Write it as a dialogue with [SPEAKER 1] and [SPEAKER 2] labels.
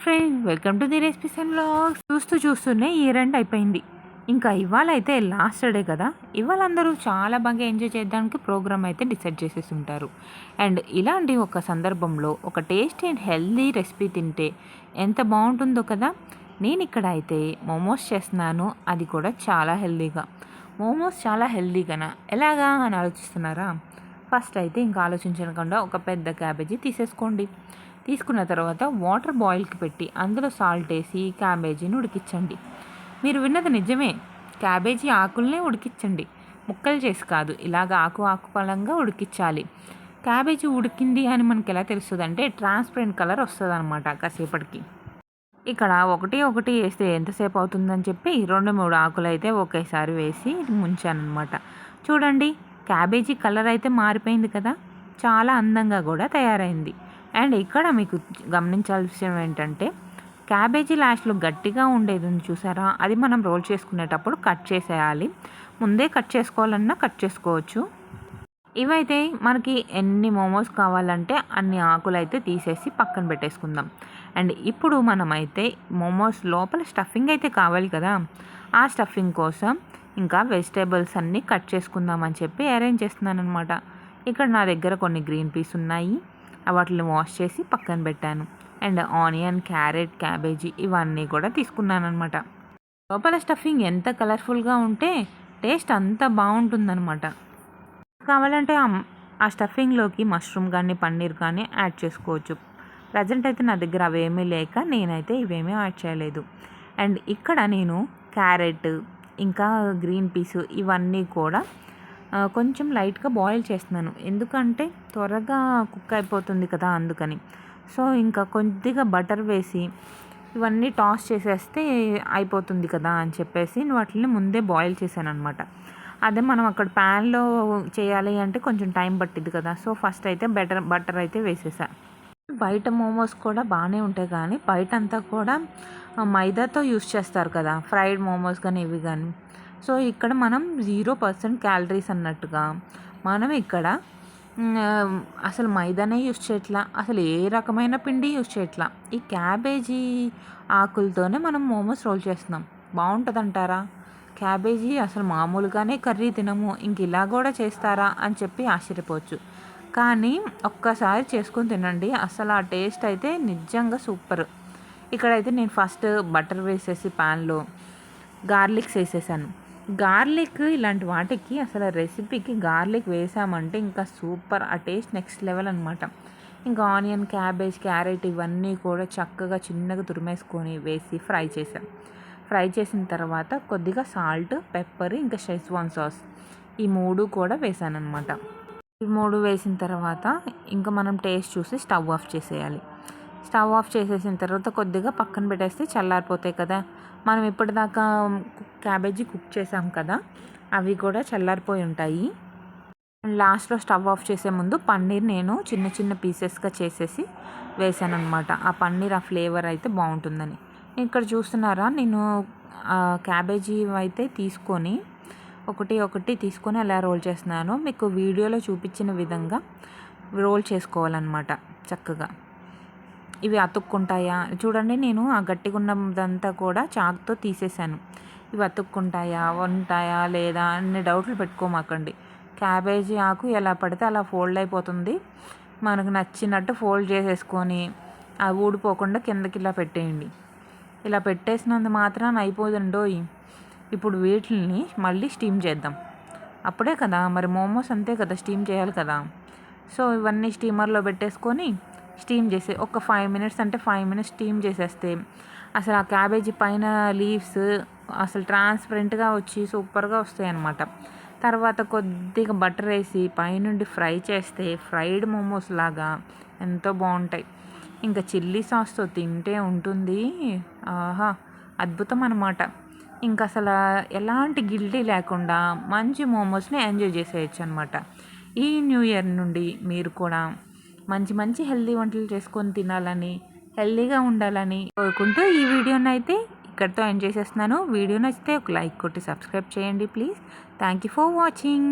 [SPEAKER 1] Friend welcome to the recipes and vlogs. చూస్తూనే year end అయిపోయింది. ఇంకా ఇవాళ అయితే లాస్ట్ డే కదా, ఇవాళ అందరూ చాలా బాగా ఎంజాయ్ చేయడానికి ప్రోగ్రామ్ అయితే డిసైడ్ చేసేసి ఉంటారు. అండ్ ఇలాంటి ఒక సందర్భంలో ఒక టేస్టీ అండ్ హెల్దీ రెసిపీ తింటే ఎంత బాగుంటుందో కదా. నేను ఇక్కడ అయితే మోమోస్ చేస్తున్నాను, అది కూడా చాలా హెల్దీగా. మోమోస్ చాలా హెల్దీగానా ఎలాగా అని ఆలోచిస్తున్నారా? ఫస్ట్ అయితే ఇంకా ఆలోచించకుండా ఒక పెద్ద క్యాబేజీ తీసేసుకోండి. తీసుకున్న తర్వాత వాటర్ బాయిల్కి పెట్టి అందులో సాల్ట్ వేసి క్యాబేజీని ఉడికించండి. మీరు విన్నది నిజమే, క్యాబేజీ ఆకుల్నే ఉడికించండి, ముక్కలు చేసి కాదు. ఇలాగ ఆకుపలంగా ఉడికించాలి. క్యాబేజీ ఉడికింది అని మనకి ఎలా తెలుస్తుంది అంటే ట్రాన్స్పరెంట్ కలర్ వస్తుంది అనమాట కాసేపటికి. ఇక్కడ ఒకటి వేస్తే ఎంతసేపు అవుతుందని చెప్పి 2-3 ఆకులు అయితే ఒకేసారి వేసి ముంచాను అనమాట. చూడండి, క్యాబేజీ కలర్ అయితే మారిపోయింది కదా, చాలా అందంగా కూడా తయారైంది. అండ్ ఇక్కడ మీకు గమనించాల్సిన విషయం ఏంటంటే క్యాబేజీ లాస్ట్లో గట్టిగా ఉండేది ఉంది చూసారా, అది మనం రోల్ చేసుకునేటప్పుడు కట్ చేసేయాలి. ముందే కట్ చేసుకోవాలన్నా కట్ చేసుకోవచ్చు. ఇవైతే మనకి ఎన్ని మోమోస్ కావాలంటే అన్ని ఆకులు అయితే తీసేసి పక్కన పెట్టేసుకుందాం. అండ్ ఇప్పుడు మనమైతే మోమోస్ లోపల స్టఫింగ్ అయితే కావాలి కదా, ఆ స్టఫింగ్ కోసం ఇంకా వెజిటేబుల్స్ అన్నీ కట్ చేసుకుందామని చెప్పి అరేంజ్ చేస్తున్నాను అనమాట. ఇక్కడ నా దగ్గర కొన్ని గ్రీన్ పీస్ ఉన్నాయి, వాటిని వాష్ చేసి పక్కన పెట్టాను. అండ్ ఆనియన్, క్యారెట్, క్యాబేజీ ఇవన్నీ కూడా తీసుకున్నాను అనమాట. లోపల స్టఫింగ్ ఎంత కలర్ఫుల్గా ఉంటే టేస్ట్ అంత బాగుంటుందన్నమాట. కావాలంటే ఆ స్టఫింగ్లోకి మష్రూమ్ కానీ పన్నీర్ కానీ యాడ్ చేసుకోవచ్చు. ప్రజెంట్ అయితే నా దగ్గర అవేమీ లేక నేనైతే ఇవేమీ యాడ్ చేయలేదు. అండ్ ఇక్కడ నేను క్యారెట్ ఇంకా గ్రీన్ పీస్ ఇవన్నీ కూడా కొంచెం లైట్గా బాయిల్ చేస్తున్నాను, ఎందుకంటే త్వరగా కుక్ అయిపోతుంది కదా అందుకని. సో ఇంకా కొద్దిగా బటర్ వేసి ఇవన్నీ టాస్ చేసేస్తే అయిపోతుంది కదా అని చెప్పేసి వాటిని ముందే బాయిల్ చేశాను అనమాట. అదే మనం అక్కడ ప్యాన్లో చేయాలి అంటే కొంచెం టైం పట్టింది కదా, సో ఫస్ట్ అయితే బటర్ అయితే వేసేసా. బయట మోమోస్ కూడా బాగానే ఉంటాయి, కానీ బయట అంతా కూడా మైదాతో యూస్ చేస్తారు కదా, ఫ్రైడ్ మోమోస్ కానీ ఇవి కానీ. సో ఇక్కడ మనం 0% క్యాలరీస్ అన్నట్టుగా మనం ఇక్కడ అసలు మైదానే యూస్ చేయట్లా, అసలు ఏ రకమైన పిండి యూస్ చేయట్లా. ఈ క్యాబేజీ ఆకులతోనే మనం మోమోస్ రోల్ చేస్తున్నాం. బాగుంటుందంటారా? క్యాబేజీ అసలు మామూలుగానే కర్రీ తినము, ఇంక ఇలా కూడా చేస్తారా అని చెప్పి ఆశ్చర్యపోవచ్చు. కానీ ఒక్కసారి చేసుకొని తినండి, అసలు ఆ టేస్ట్ అయితే నిజంగా సూపర్. ఇక్కడైతే నేను ఫస్ట్ బటర్ వేసేసి ప్యాన్లో గార్లిక్స్ వేసేసాను. గార్లిక్ ఇలాంటి వాటికి అసలు రెసిపీకి గార్లిక్ వేసామంటే ఇంకా సూపర్, ఆ టేస్ట్ నెక్స్ట్ లెవెల్ అనమాట. ఇంకా ఆనియన్, క్యాబేజ్, క్యారెట్ ఇవన్నీ కూడా చక్కగా చిన్నగా తురిమేసుకొని వేసి ఫ్రై చేసాం. ఫ్రై చేసిన తర్వాత కొద్దిగా సాల్ట్, పెప్పర్, ఇంకా షెజ్వాన్ సాస్ ఈ 3 కూడా వేసాను అనమాట. ఈ 3 వేసిన తర్వాత ఇంకా మనం టేస్ట్ చూసి స్టవ్ ఆఫ్ చేసేయాలి. స్టవ్ ఆఫ్ చేసేసిన తర్వాత కొద్దిగా పక్కన పెట్టేస్తే చల్లారిపోతాయి కదా. మనం ఇప్పటిదాకా క్యాబేజీ కుక్ చేసాం కదా, అవి కూడా చల్లారిపోయి ఉంటాయి. లాస్ట్లో స్టవ్ ఆఫ్ చేసే ముందు పన్నీర్ నేను చిన్న చిన్న పీసెస్గా చేసేసి వేసాను అనమాట. ఆ పన్నీర్ ఆ ఫ్లేవర్ అయితే బాగుంటుందని. ఇక్కడ చూస్తున్నారా, నేను క్యాబేజీ అయితే తీసుకొని ఒకటి తీసుకొని అలా రోల్ చేస్తున్నాను. మీకు వీడియోలో చూపించిన విధంగా రోల్ చేసుకోవాలన్నమాట చక్కగా. ఇవి అతుక్కుంటాయా చూడండి, నేను ఆ గట్టిగా ఉన్నదంతా కూడా చాకుతో తీసేసాను. ఇవి అతుక్కుంటాయా, ఉంటాయా లేదా అన్ని డౌట్లు పెట్టుకోమాకండి. క్యాబేజీ ఆకు ఎలా పడితే అలా ఫోల్డ్ అయిపోతుంది. మనకు నచ్చినట్టు ఫోల్డ్ చేసేసుకొని అవి ఊడిపోకుండా కిందకి ఇలా పెట్టేయండి. ఇలా పెట్టేసినంత మాత్రాన అయిపోదండోయ్. ఇప్పుడు వీటిని మళ్ళీ స్టీమ్ చేద్దాం. అప్పుడే కదా మరి మోమోస్, అంతే కదా, స్టీమ్ చేయాలి కదా. సో ఇవన్నీ స్టీమర్లో పెట్టేసుకొని స్టీమ్ చేసే ఒక 5 మినిట్స్ అంటే 5 మినిట్స్ స్టీమ్ చేసేస్తే అసలు ఆ క్యాబేజీ పైన లీవ్స్ అసలు ట్రాన్స్పరెంట్గా వచ్చి సూపర్గా వస్తాయి అన్నమాట. తర్వాత కొద్దిగా బటర్ వేసి పైనుండి ఫ్రై చేస్తే ఫ్రైడ్ మోమోస్ లాగా ఎంతో బాగుంటాయి. ఇంకా చిల్లీ సాస్తో తింటే ఉంటుంది, ఆహా అద్భుతం అన్నమాట. ఇంకా అసలు ఎలాంటి గిల్టీ లేకుండా మంచి మోమోస్ని ఎంజాయ్ చేసేయచ్చు అనమాట. ఈ న్యూ ఇయర్ నుండి మీరు కూడా మంచి మంచి హెల్దీ వంటలు చేసుకొని తినాలని, హెల్దీగా ఉండాలని కోరుకుంటూ ఈ వీడియోని అయితే ఇక్కడితో ఎండ్ చేసేస్తున్నాను. వీడియో నచ్చితే ఒక లైక్ కొట్టి సబ్స్క్రైబ్ చేయండి please. Thank you for watching.